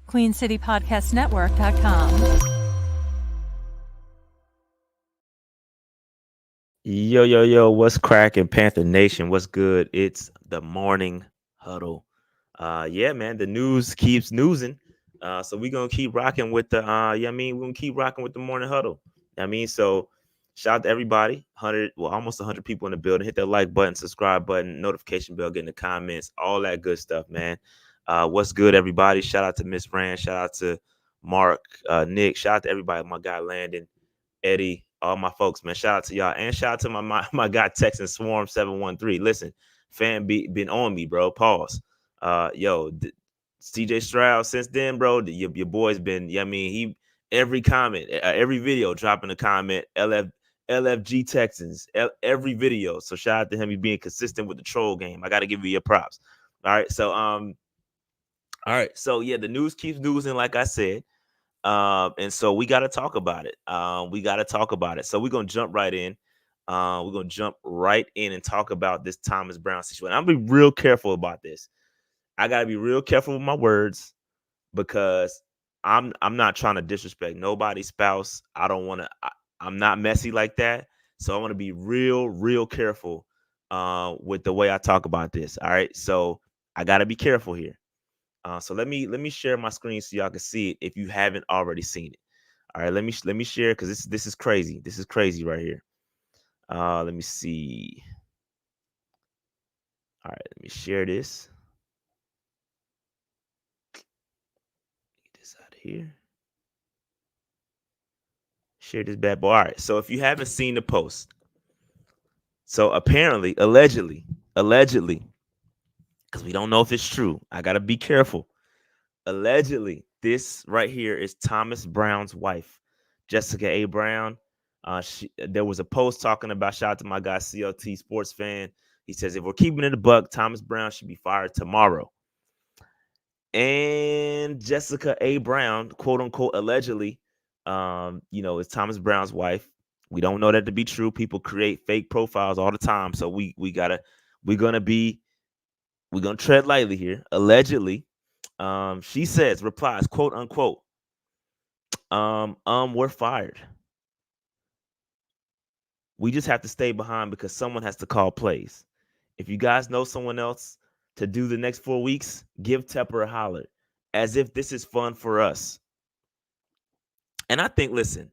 QueenCityPodcastNetwork.com. Yo, what's cracking, Panther Nation? What's good? It's the morning huddle. Yeah, man, the news keeps newsing. So we're gonna keep rocking with the we're gonna keep rocking with the morning huddle. So shout out to everybody, 100, well, almost 100 people in the building. Hit that like button, subscribe button, notification bell, get in the comments, all that good stuff, man. What's good, everybody? Shout out to Miss Rand, shout out to Mark, Nick, shout out to everybody, my guy Landon, Eddie, all my folks, man. Shout out to y'all. And shout out to my guy Texan Swarm 713. Listen, fan been on me, bro. Pause. CJ Stroud, since then, bro, your boy's been, he every comment, every video dropping a comment, LFG Texans, every video. So shout out to him. He being consistent with the troll game. I gotta give you your props. All right. So yeah, the news keeps newsing, like I said. And so we got to talk about it. So we're going to jump right in. And talk about this Thomas Brown situation. I'm going to be real careful about this. I got to be real careful with my words because I'm not trying to disrespect nobody's spouse. I'm not messy like that. So I want to be real careful with the way I talk about this. All right. So I got to be careful here. So let me share my screen so y'all can see it if you haven't already seen it. All right, let me share because this is crazy. This is crazy right here. Let me see. All right, let me share this. Get this out of here. Share this bad boy. All right. So if you haven't seen the post, so apparently, allegedly, because we don't know if it's true. I gotta be careful. Allegedly, this right here is Thomas Brown's wife, Jessica A. Brown. There was a post talking about, shout out to my guy CLT Sports Fan. He says, if we're keeping it a buck, Thomas Brown should be fired tomorrow. And Jessica A. Brown, quote unquote, allegedly, is Thomas Brown's wife. We don't know that to be true. People create fake profiles all the time. So we're gonna tread lightly here. Allegedly, she says, replies, quote unquote, we're fired. We just have to stay behind because someone has to call plays. If you guys know someone else to do the next 4 weeks, give Tepper a holler, as if this is fun for us. And I think, listen,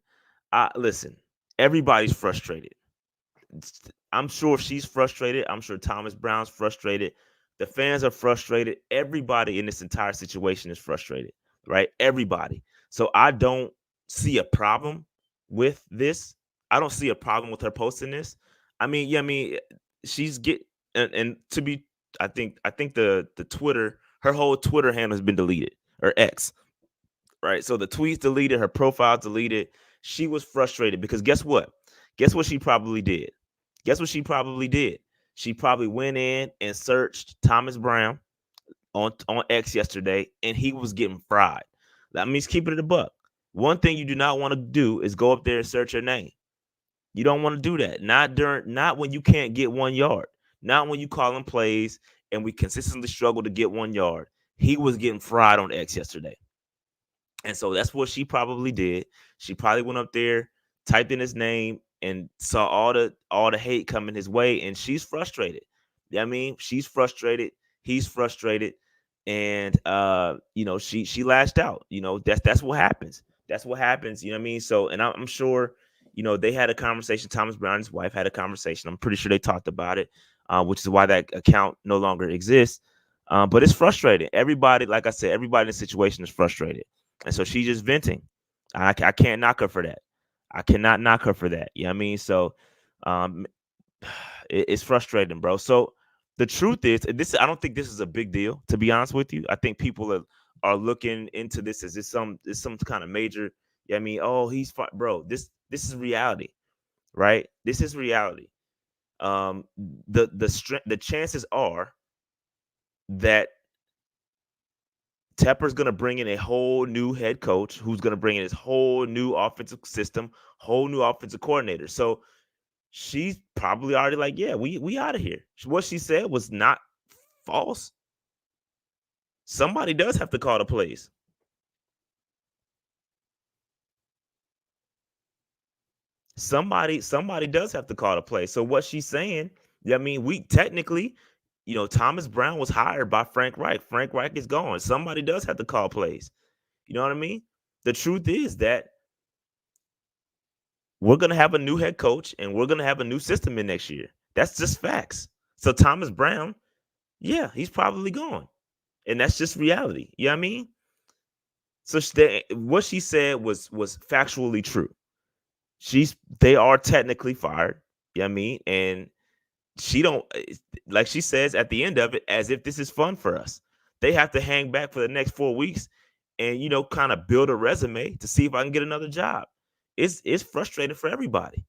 everybody's frustrated. I'm sure she's frustrated. I'm sure Thomas Brown's frustrated. The fans are frustrated. Everybody in this entire situation is frustrated, right? Everybody. So I don't see a problem with this. I don't see a problem with her posting this. She's and to be, I think the Twitter, her whole Twitter handle has been deleted, or X, right? So the tweets deleted, her profile deleted. She was frustrated because guess what? Guess what she probably did? She probably went in and searched Thomas Brown on X yesterday, and he was getting fried. That means keeping it a buck. One thing you do not want to do is go up there and search her name. You don't want to do that. Not when you can't get 1 yard. Not when you call him plays and we consistently struggle to get 1 yard. He was getting fried on X yesterday. And so that's what she probably did. She probably went up there, typed in his name, and saw all the hate coming his way, and she's frustrated. She's frustrated. He's frustrated, and she lashed out. That's what happens. That's what happens. So, and I'm sure, they had a conversation. Thomas Brown and his wife had a conversation. I'm pretty sure they talked about it, which is why that account no longer exists. But it's frustrating. Everybody, like I said, everybody in the situation is frustrated. And so she's just venting. I can't knock her for that. I cannot knock her for that. So it's frustrating, bro. So the truth is, I don't think this is a big deal, to be honest with you. I think people are looking into this as some kind of major. He's fine, bro. This is reality, right? This is reality. The chances are that Tepper's going to bring in a whole new head coach who's going to bring in his whole new offensive system, whole new offensive coordinator. So she's probably already like, yeah, we out of here. What she said was not false. Somebody does have to call the plays. Somebody does have to call the play. So what she's saying, I mean, we technically, Thomas Brown was hired by Frank Reich. Frank Reich is gone. Somebody does have to call plays. You know what I mean? The truth is that we're gonna have a new head coach and we're gonna have a new system in next year. That's just facts. So Thomas Brown, yeah, he's probably gone. And that's just reality. You know what I mean? So what she said was factually true. They are technically fired. You know what I mean? And she don't, like she says at the end of it, as if this is fun for us. They have to hang back for the next 4 weeks and kind of build a resume to see if I can get another job. It's frustrating for everybody.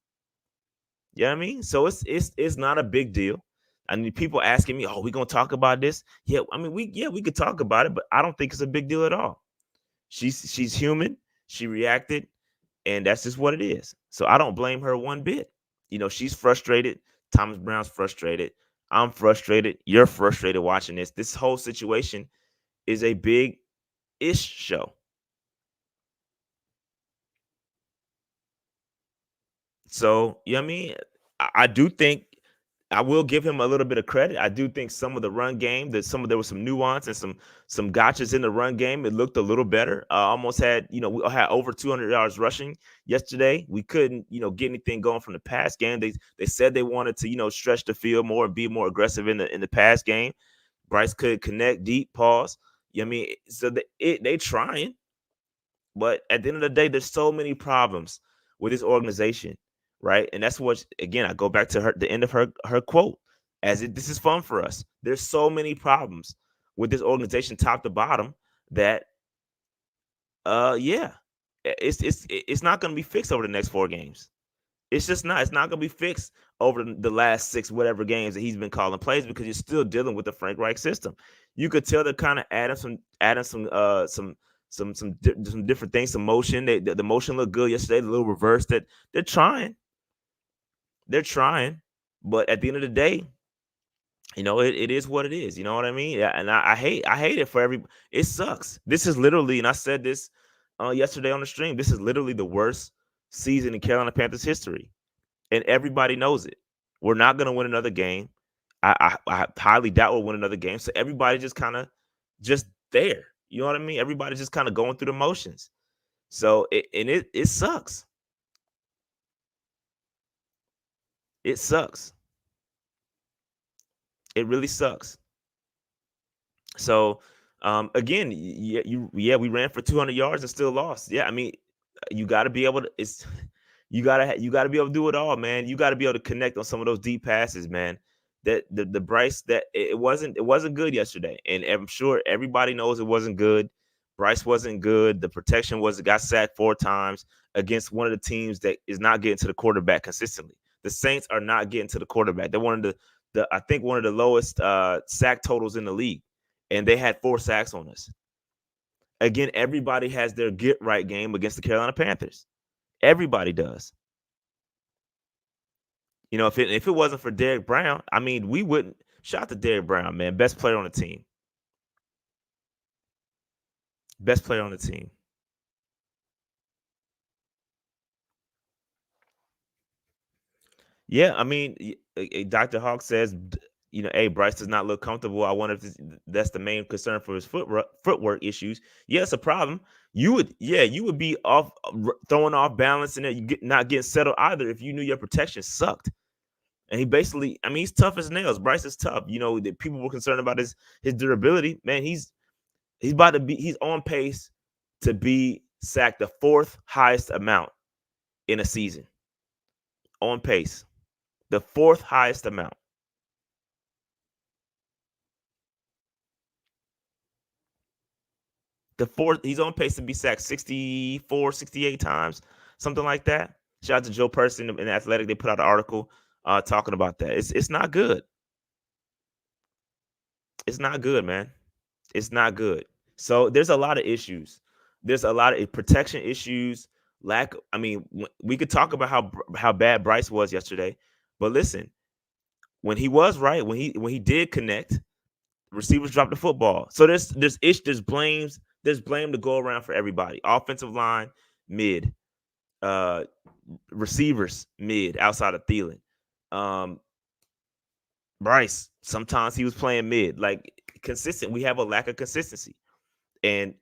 You know what I mean? So it's not a big deal. I mean, people asking me, "Oh, we gonna talk about this?" Yeah, I mean, we could talk about it, but I don't think it's a big deal at all. She's human. She reacted, and that's just what it is. So I don't blame her one bit. She's frustrated. Thomas Brown's frustrated. I'm frustrated. You're frustrated watching this. This whole situation is a big ish show. So, you know what I mean? I do think I will give him a little bit of credit. I do think some of the run game, there was some nuance and some gotchas in the run game. It looked a little better. Almost had, we had over 200 yards rushing yesterday. We couldn't, get anything going from the pass game. They said they wanted to, stretch the field more and be more aggressive in the pass game. Bryce could connect deep, pause. You know what I mean? So they trying, but at the end of the day, there's so many problems with this organization, right? And that's what, again, I go back to the end of her quote, this is fun for us. There's so many problems with this organization, top to bottom, that yeah, it's not going to be fixed over the next 4 games. It's just not. It's not going to be fixed over the last 6 whatever games that he's been calling plays, because you're still dealing with the Frank Reich system. You could tell they're kind of adding some different things, some motion. The motion looked good yesterday. The little reverse that they're trying. They're trying, but at the end of the day, it is what it is. You know what I mean? Yeah, and I hate it for every. It sucks. This is literally, and I said this yesterday on the stream. This is literally the worst season in Carolina Panthers history, and everybody knows it. We're not going to win another game. I highly doubt we'll win another game. So everybody just kind of just there. You know what I mean? Everybody's just kind of going through the motions. So it sucks. It sucks. It really sucks. So again, yeah, we ran for 200 yards and still lost. Yeah, I mean, you got to be able to. You got to be able to do it all, man. You got to be able to connect on some of those deep passes, man. That the Bryce, that it wasn't good yesterday, and I'm sure everybody knows it wasn't good. Bryce wasn't good. The protection got sacked 4 times against one of the teams that is not getting to the quarterback consistently. The Saints are not getting to the quarterback. They're one of the I think one of the lowest sack totals in the league, and they had 4 sacks on us. Again, everybody has their get right game against the Carolina Panthers. Everybody does. If it wasn't for Derek Brown, I mean, we wouldn't. Shout out to Derek Brown, man, best player on the team. Best player on the team. Yeah, I mean, Dr. Hawk says, hey, Bryce does not look comfortable. I wonder if that's the main concern for his footwork issues. Yeah, it's a problem. You would be off, throwing off balance, and not getting settled either if you knew your protection sucked. And he basically, I mean, he's tough as nails. Bryce is tough. That people were concerned about his durability. Man, he's he's on pace to be sacked the 4th highest amount in a season. On pace. The 4th highest amount. He's on pace to be sacked 64, 68 times, something like that. Shout out to Joe Person in Athletic. They put out an article talking about that. It's not good. It's not good, man. It's not good. So there's a lot of issues. There's a lot of protection issues. I mean, we could talk about how bad Bryce was yesterday, but listen, when he was right, when he did connect, receivers dropped the football. So there's blame to go around for everybody. Offensive line, mid. Uh, receivers mid outside of Thielen. Um, Bryce, sometimes he was playing mid, like consistent. We have a lack of consistency, and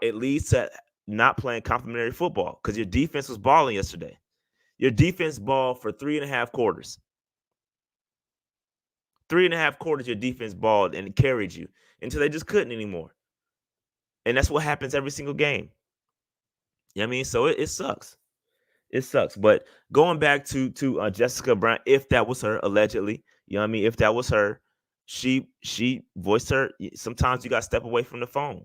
it leads to not playing complementary football because your defense was balling yesterday. Your defense balled for 3.5 quarters. 3.5 quarters, your defense balled and carried you until they just couldn't anymore. And that's what happens every single game. You know what I mean? So it sucks. It sucks. But going back to Jessica Brown, if that was her, allegedly, you know what I mean? If that was her, she voiced her. Sometimes you got to step away from the phone.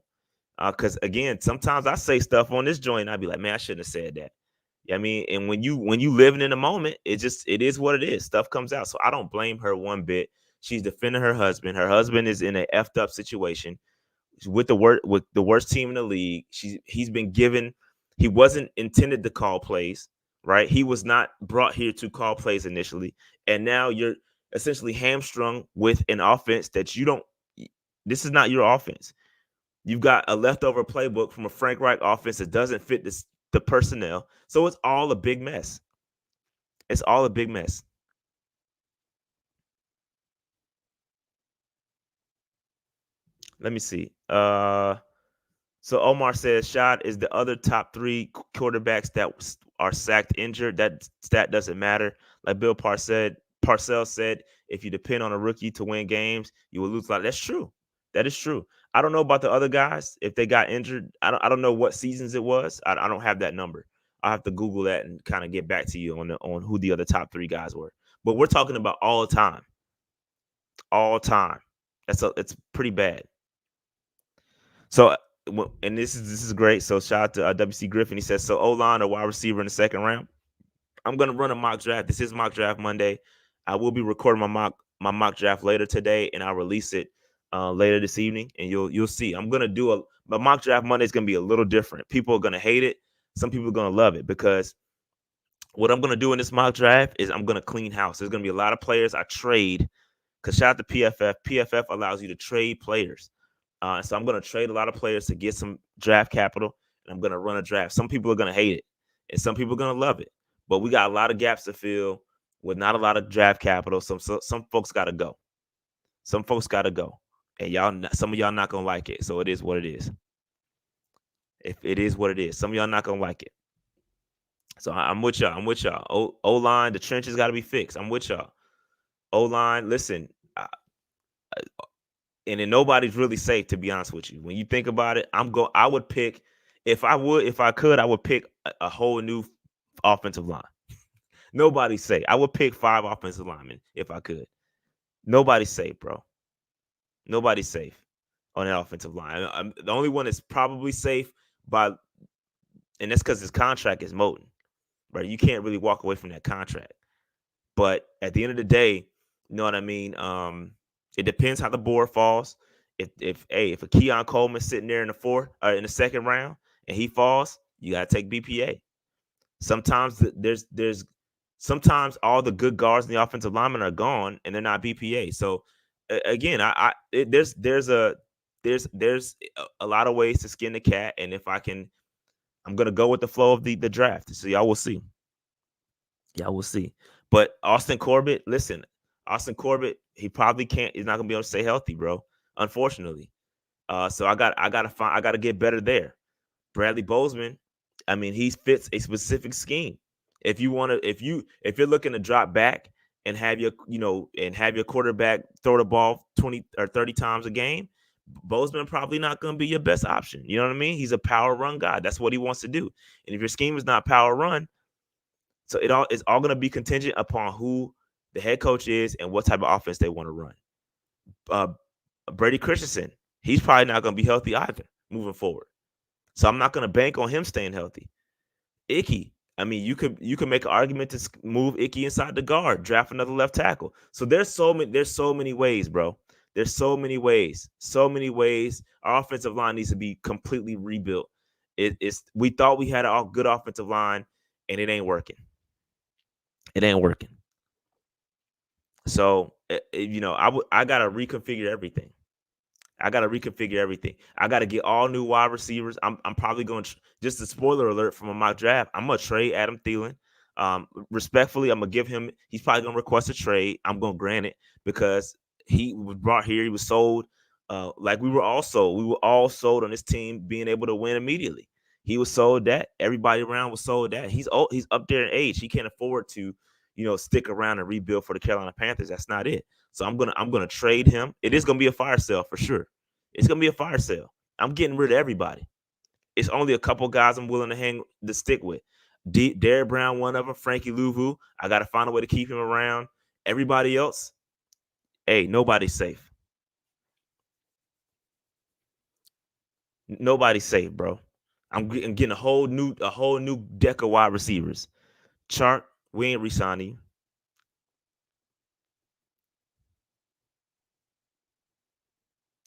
Because again, sometimes I say stuff on this joint, and I'd be like, man, I shouldn't have said that. You know what I mean? And when you living in the moment, it is what it is. Stuff comes out. So I don't blame her one bit. She's defending her husband. Her husband is in an effed up situation with the worst team in the league. He's been given. He wasn't intended to call plays, right? He was not brought here to call plays initially, and now you're essentially hamstrung with an offense that you don't. This is not your offense. You've got a leftover playbook from a Frank Reich offense that doesn't fit the personnel, so it's all a big mess. It's all a big mess. Let me see. So Omar says Shad is the other top three quarterbacks that are sacked injured. That stat doesn't matter. Like Bill Parcells said, if you depend on a rookie to win games, you will lose a lot. That's true. That is true. I don't know about the other guys if they got injured. I don't know what seasons it was. I don't have that number. I'll have to Google that and kind of get back to you on who the other top three guys were. But we're talking about all time. All time. It's pretty bad. So, and this is great. So, shout out to WC Griffin. He says, so O-line or wide receiver in the second round. I'm gonna run a mock draft. This is mock draft Monday. I will be recording my mock draft later today, and I'll release it later this evening. And you'll see. I'm gonna do my mock draft Monday is gonna be a little different. People are gonna hate it. Some people are gonna love it because what I'm gonna do in this mock draft is I'm gonna clean house. There's gonna be a lot of players I trade. Because shout out to PFF. PFF allows you to trade players. So I'm going to trade a lot of players to get some draft capital, and I'm going to run a draft. Some people are going to hate it, and some people are going to love it. But we got a lot of gaps to fill with not a lot of draft capital. Some folks got to go. Some folks got to go, and some of y'all not going to like it. So it is what it is. If it is what it is, some of y'all not going to like it. So I'm with y'all. I'm with y'all. O-line, the trenches got to be fixed. I'm with y'all. O-line, listen. And then nobody's really safe, to be honest with you. When you think about it, I would pick if I could, I would pick a whole new offensive line. Nobody's safe. I would pick 5 offensive linemen if I could. Nobody's safe, bro. Nobody's safe on that offensive line. The only one that's probably safe and that's because his contract is molten, right? You can't really walk away from that contract. But at the end of the day, you know what I mean? It depends how the board falls. If a Keon Coleman's sitting there in the second round and he falls, you gotta take BPA. Sometimes sometimes all the good guards in the offensive linemen are gone and they're not BPA. So again, there's a lot of ways to skin the cat, and if I'm gonna go with the flow of the draft. So y'all will see. Y'all will see. But Austin Corbett, listen, Austin Corbett, he probably can't. He's not gonna be able to stay healthy, bro. Unfortunately. So I gotta get better there. Bradley Bozeman, I mean, he fits a specific scheme. If you're looking to drop back and have your quarterback throw the ball 20 or 30 times a game, Bozeman probably not gonna be your best option. You know what I mean? He's a power run guy. That's what he wants to do. And if your scheme is not power run, so it's all going to be contingent upon who the head coach is and what type of offense they want to run. Brady Christensen, he's probably not going to be healthy either moving forward. So I'm not going to bank on him staying healthy. Icky, I mean, you could make an argument to move Icky inside the guard, draft another left tackle. So there's so many ways, bro. There's so many ways. Our offensive line needs to be completely rebuilt. We thought we had a good offensive line, and it ain't working. It ain't working. So I gotta reconfigure everything. I got to reconfigure everything. I got to get all new wide receivers. I'm probably going to, just a spoiler alert from a mock draft, I'm going to trade Adam Thielen. Respectfully, I'm going to give him, he's probably going to request a trade. I'm going to grant it because he was brought here. He was sold. Like we were all sold. We were all sold on this team being able to win immediately. He was sold that. Everybody around was sold that. He's old. He's up there in age. He can't afford to, stick around and rebuild for the Carolina Panthers. That's not it. So I'm gonna trade him. It is gonna be a fire sale for sure. It's gonna be a fire sale. I'm getting rid of everybody. It's only a couple guys I'm willing to stick with. Derrick Brown, one of them. Frankie Louvu. I gotta find a way to keep him around. Everybody else, hey, nobody's safe. Nobody's safe, bro. I'm getting a whole new deck of wide receivers. Chark, we ain't re-signing you.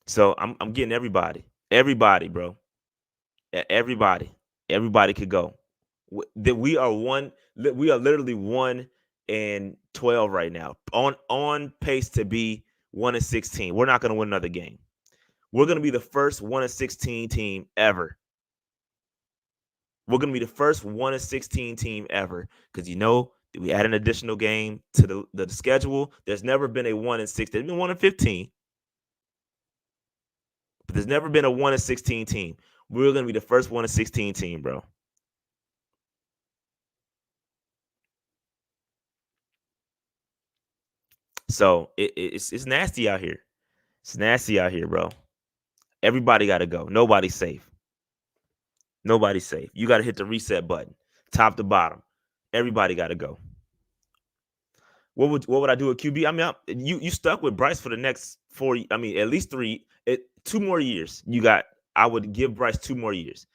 So I'm getting everybody, bro. Everybody could go. That we are literally 1-12 right now, on pace to be 1-16. We're not going to win another game. We're going to be the first 1-16 team ever. We're going to be the first 1-16 team ever because we add an additional game to the schedule. There's never been a 1-6. There's been 1-15. But there's never been a 1-16 team. We're going to be the first 1-16 team, bro. So it's nasty out here. It's nasty out here, bro. Everybody got to go. Nobody's safe. Nobody's safe. You got to hit the reset button, top to bottom. Everybody got to go. What would I do at QB? I mean, you stuck with Bryce for the next 4. I mean, at least 2 more years. I would give Bryce 2 more years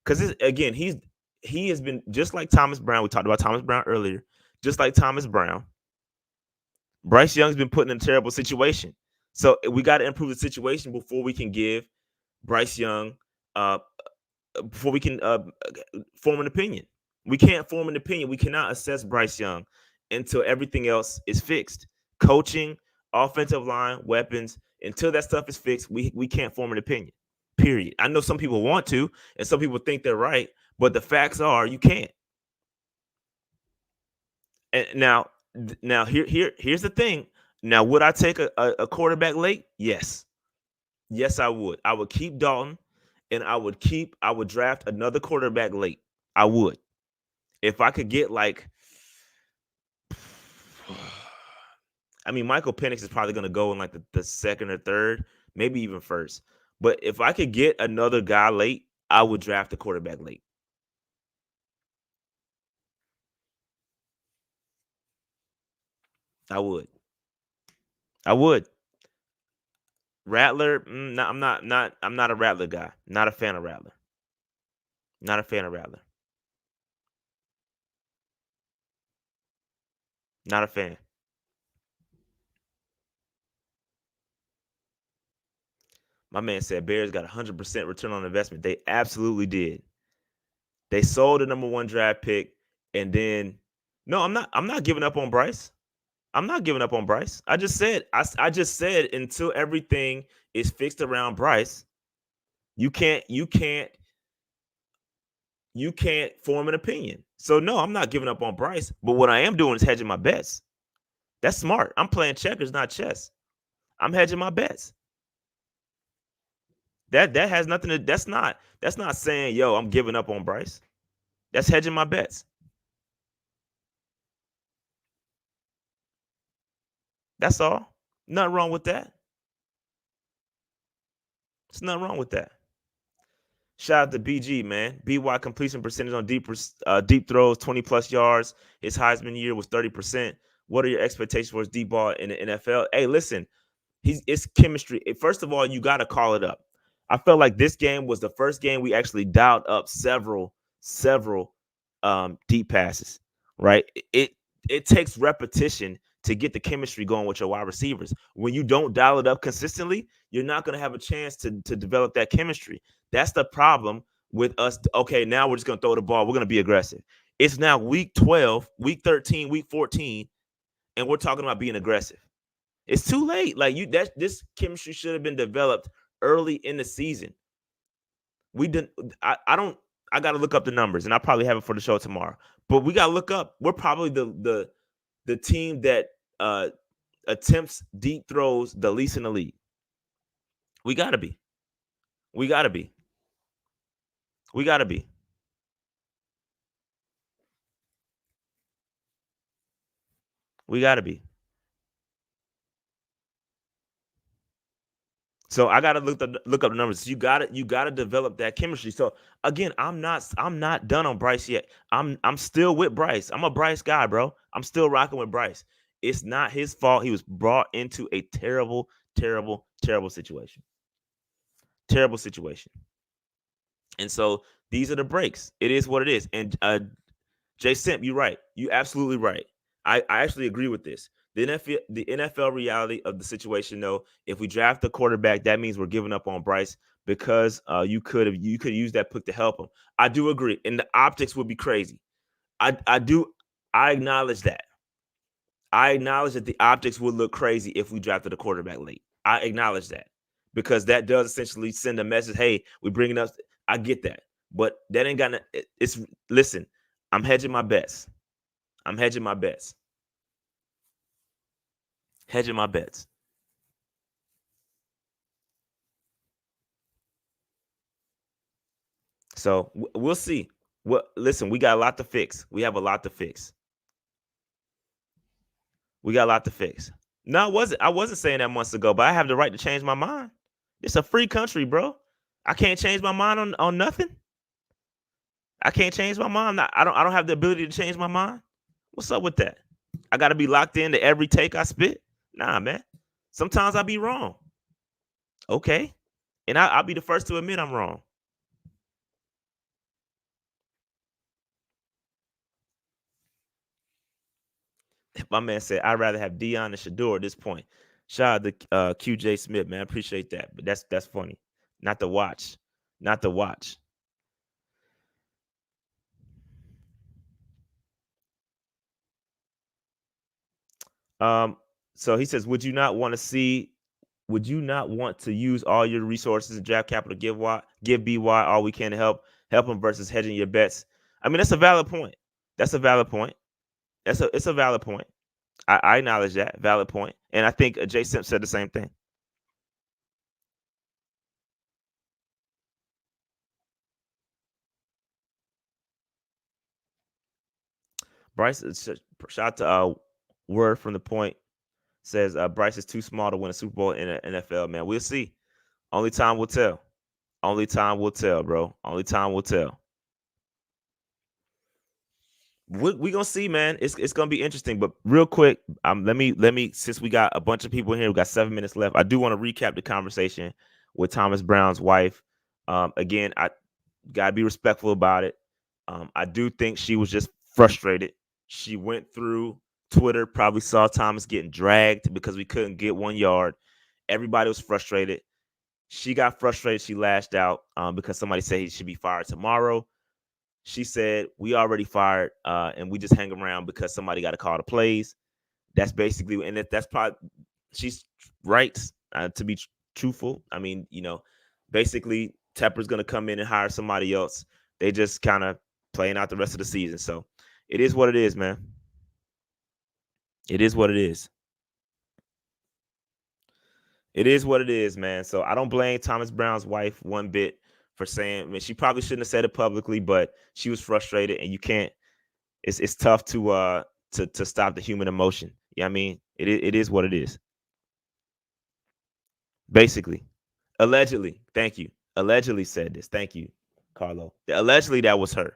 because again, he has been just like Thomas Brown. We talked about Thomas Brown earlier. Just like Thomas Brown, Bryce Young's been put in a terrible situation. So we got to improve the situation before we can give Bryce Young, before we can form an opinion. We can't form an opinion. We cannot assess Bryce Young until everything else is fixed. Coaching, offensive line, weapons, until that stuff is fixed, we can't form an opinion, period. I know some people want to, and some people think they're right, but the facts are you can't. And now here's the thing. Now, would I take a quarterback late? Yes. Yes, I would. I would keep Dalton, and I would draft another quarterback late. I would. If I could get I mean, Michael Penix is probably going to go in like the second or third, maybe even first. But if I could get another guy late, I would draft the quarterback late. I would. Rattler, I'm not a Rattler guy. Not a fan of Rattler. Not a fan of Rattler. Not a fan. My man said Bears got 100% return on investment. They absolutely did. They sold the number 1 draft pick, and then no, I'm not giving up on Bryce. I'm not giving up on Bryce. I just said until everything is fixed around Bryce, you can't form an opinion. So no, I'm not giving up on Bryce. But what I am doing is hedging my bets. That's smart. I'm playing checkers, not chess. I'm hedging my bets. That has nothing to. That's not saying yo, I'm giving up on Bryce. That's hedging my bets. That's all. Nothing wrong with that. There's nothing wrong with that. Shout out to BG, man. BY completion percentage on deep throws, 20 plus yards. His Heisman year was 30%. What are your expectations for his deep ball in the NFL? Hey, listen, it's chemistry. First of all, you got to call it up. I felt like this game was the first game we actually dialed up several deep passes. Right? It takes repetition to get the chemistry going with your wide receivers. When you don't dial it up consistently, you're not going to have a chance to develop that chemistry. That's the problem with us. Okay, now we're just going to throw the ball. We're going to be aggressive. It's now week 12, week 13, week 14, and we're talking about being aggressive. It's too late. Like this chemistry should have been developed early in the season. We didn't. I don't. I got to look up the numbers, and I'll probably have it for the show tomorrow. But we got to look up. We're probably the team that attempts deep throws the least in the league. We gotta be. We gotta be. We gotta be. We gotta be. So I gotta look up the numbers. You gotta develop that chemistry. So again, I'm not done on Bryce yet. I'm still with Bryce. I'm a Bryce guy, bro. I'm still rocking with Bryce. It's not his fault. He was brought into a terrible, terrible, terrible situation. Terrible situation. And so these are the breaks. It is what it is. And Jay Simp, you're right. You absolutely right. I actually agree with this. The NFL reality of the situation, though, if we draft a quarterback, that means we're giving up on Bryce because you could use that pick to help him. I do agree, and the optics would be crazy. I acknowledge that. I acknowledge that the optics would look crazy if we drafted a quarterback late. I acknowledge that because that does essentially send a message. Hey, we're bringing us. I get that, but that ain't got. It's listen. I'm hedging my bets. I'm hedging my bets. Hedging my bets. So we'll see. What? Listen, we got a lot to fix. We have a lot to fix. We got a lot to fix. No, I wasn't saying that months ago, but I have the right to change my mind. It's a free country, bro. I can't change my mind on nothing. I can't change my mind. I don't have the ability to change my mind. What's up with that? I got to be locked into every take I spit. Nah, man. Sometimes I be wrong. Okay, and I'll be the first to admit I'm wrong. My man said I'd rather have Dion and Shador at this point. Shout out to QJ Smith, man. I appreciate that, but that's funny. Not to watch. Not to watch. Um, so he says, would you not want to use all your resources and draft capital to give BY all we can to help him versus hedging your bets? I mean, that's a valid point. That's a valid point. It's a valid point. I acknowledge that valid point, and I think Jay Simp said the same thing. Bryce, shout out to word from the point says Bryce is too small to win a Super Bowl in the NFL. Man, we'll see. Only time will tell. Only time will tell, bro. Only time will tell. We gonna see, man. It's gonna be interesting. But real quick, let me since we got a bunch of people here, we got 7 minutes left. I do want to recap the conversation with Thomas Brown's wife. Again, I gotta be respectful about it. I do think she was just frustrated. She went through Twitter, probably saw Thomas getting dragged because we couldn't get 1 yard. Everybody was frustrated. She got frustrated. She lashed out because somebody said he should be fired tomorrow. She said, we already fired and we just hang around because somebody got to call the plays. That's basically, and that's probably, she's right to be truthful. I mean, basically Tepper's going to come in and hire somebody else. They just kind of playing out the rest of the season. So it is what it is, man. It is what it is. It is what it is, man. So I don't blame Thomas Brown's wife one bit for saying. I mean, she probably shouldn't have said it publicly, but she was frustrated, and you can't. It's tough to stop the human emotion. Yeah, I mean, it is what it is. Basically, allegedly. Thank you. Allegedly said this. Thank you, Carlo. Allegedly that was her.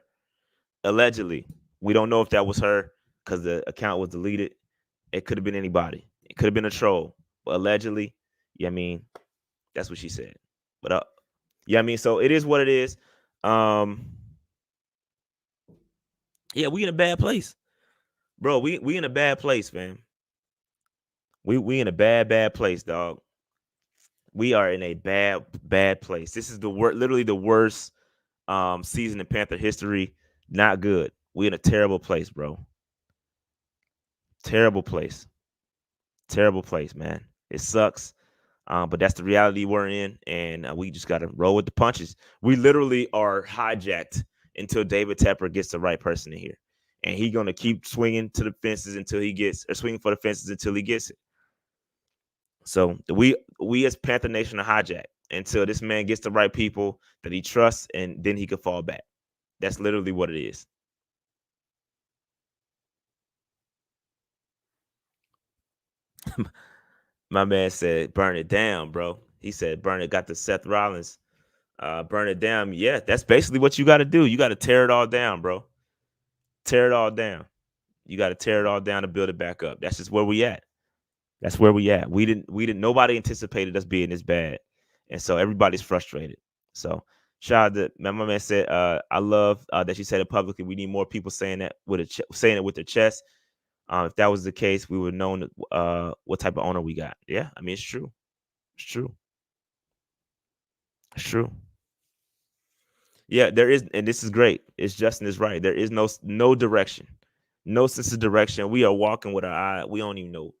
Allegedly, we don't know if that was her because the account was deleted. It could have been anybody. It could have been a troll, but allegedly, yeah, I mean, that's what she said. But yeah, I mean, so it is what it is. Um, yeah, we in a bad place, bro. We in a bad place, man. We in a bad place, dog. We are in a bad place. This is literally the worst season in Panther history. Not good. We in a terrible place, bro. Terrible place. Terrible place, man. It sucks. But that's the reality we're in, and we just got to roll with the punches. We literally are hijacked until David Tepper gets the right person in here, and he's gonna keep swinging to the fences until he gets, or swinging for the fences until he gets it. So we as Panther Nation are hijacked until this man gets the right people that he trusts, and then he can fall back. That's literally what it is. My man said, "Burn it down, bro." He said, "Burn it." Got the Seth Rollins, burn it down. Yeah, that's basically what you got to do. You got to tear it all down, bro. Tear it all down. You got to tear it all down to build it back up. That's just where we at. That's where we at. We didn't. Nobody anticipated us being this bad, and so everybody's frustrated. So shout out to my man said, I love that she said it publicly. We need more people saying that with saying it with their chest. If that was the case, we would know what type of owner we got. Yeah, I mean it's true. It's true. It's true. Yeah, there is, and this is great. It's Justin is right. There is no direction, no sense of direction. We are walking with our eye. We don't even know.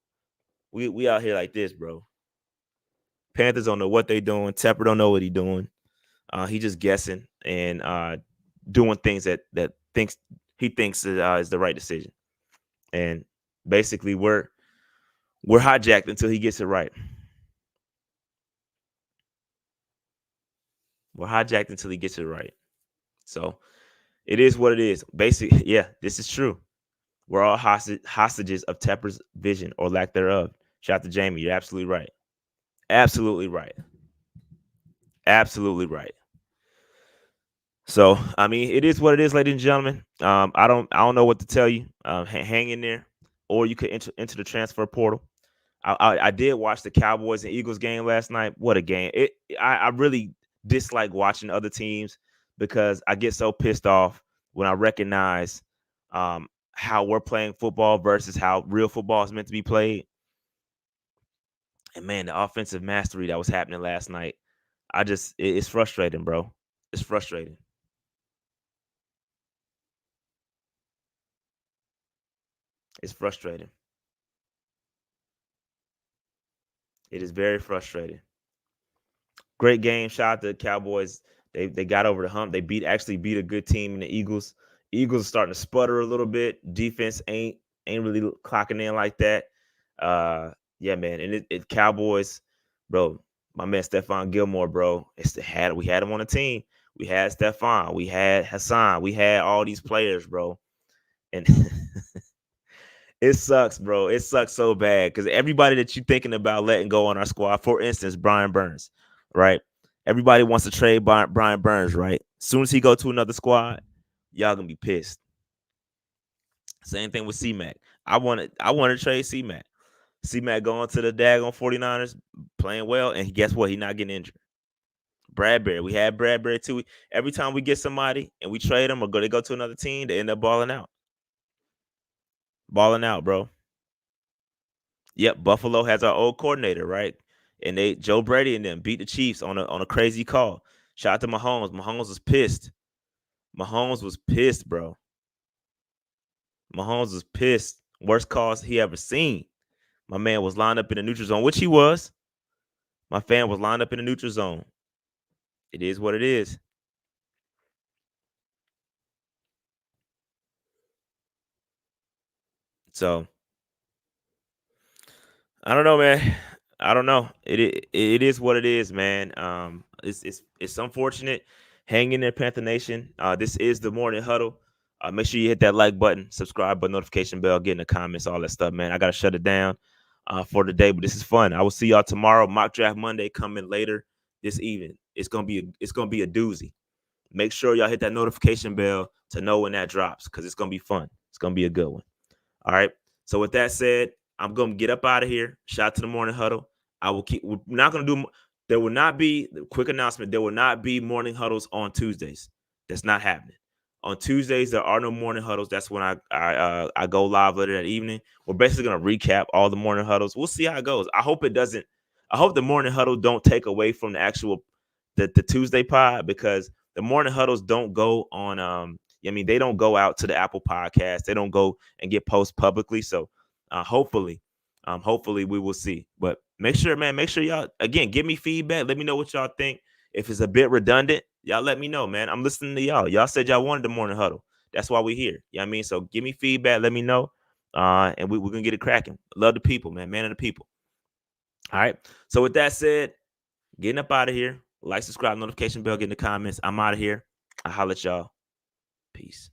We out here like this, bro. Panthers don't know what they doing. Tepper don't know what he doing. He just guessing and doing things that he thinks is the right decision. And basically, we're hijacked until he gets it right. We're hijacked until he gets it right. So it is what it is. Basically, yeah, this is true. We're all hostages of Tepper's vision or lack thereof. Shout out to Jamie. You're absolutely right. Absolutely right. Absolutely right. So I mean, it is what it is, ladies and gentlemen. I don't know what to tell you. Hang in there, or you could enter the transfer portal. I did watch the Cowboys and Eagles game last night. What a game! I really dislike watching other teams because I get so pissed off when I recognize how we're playing football versus how real football is meant to be played. And man, the offensive mastery that was happening last night, it's frustrating, bro. It's frustrating. It's frustrating. It is very frustrating. Great game. Shout out to the Cowboys. They got over the hump. They actually beat a good team in the Eagles. Eagles are starting to sputter a little bit. Defense ain't really clocking in like that. Yeah, man. And it Cowboys, bro. My man Stephon Gilmore, bro. We had him on the team. We had Stephon. We had Hassan. We had all these players, bro. And it sucks, bro. It sucks so bad because everybody that you're thinking about letting go on our squad, for instance, Brian Burns, right? Everybody wants to trade Brian Burns, right? As soon as he go to another squad, y'all gonna be pissed. Same thing with C-Mac. I want to trade C-Mac. C-Mac going to the daggone 49ers, playing well, and guess what? He not getting injured. Bradbury. We had Bradbury too. Every time we get somebody and we trade them or they go to another team, they end up balling out. Balling out, bro. Yep, Buffalo has our old coordinator, right? And Joe Brady and them beat the Chiefs on a crazy call. Shout out to Mahomes. Mahomes was pissed. Mahomes was pissed, bro. Mahomes was pissed. Worst calls he ever seen. My man was lined up in the neutral zone, which he was. My fan was lined up in the neutral zone. It is what it is. So I don't know, man. I don't know. It is what it is, man. It's unfortunate. Hang in there, Panther Nation. This is the morning huddle. Make sure you hit that like button, subscribe button, notification bell, get in the comments, all that stuff, man. I gotta shut it down for the day, but this is fun. I will see y'all tomorrow. Mock draft Monday coming later this evening. It's gonna be a doozy. Make sure y'all hit that notification bell to know when that drops because it's gonna be fun. It's gonna be a good one. All right. So with that said, I'm gonna get up out of here. Shout out to the morning huddle. I will keep. We're not gonna do. There will not be quick announcement. There will not be morning huddles on Tuesdays. That's not happening. On Tuesdays, there are no morning huddles. That's when I go live later that evening. We're basically gonna recap all the morning huddles. We'll see how it goes. I hope it doesn't. I hope the morning huddle don't take away from the actual the Tuesday pod because the morning huddles don't go on I mean, they don't go out to the Apple podcast. They don't go and get posts publicly. So hopefully Hopefully we will see. But make sure, man, make sure y'all, again, give me feedback. Let me know what y'all think. If it's a bit redundant, y'all let me know, man. I'm listening to y'all. Y'all said y'all wanted the morning huddle. That's why we're here. You know what I mean? So give me feedback. Let me know. And we're going to get it cracking. Love the people, man of the people. All right. So with that said, getting up out of here. Like, subscribe, notification bell, get in the comments. I'm out of here. I'll holler at y'all. Peace.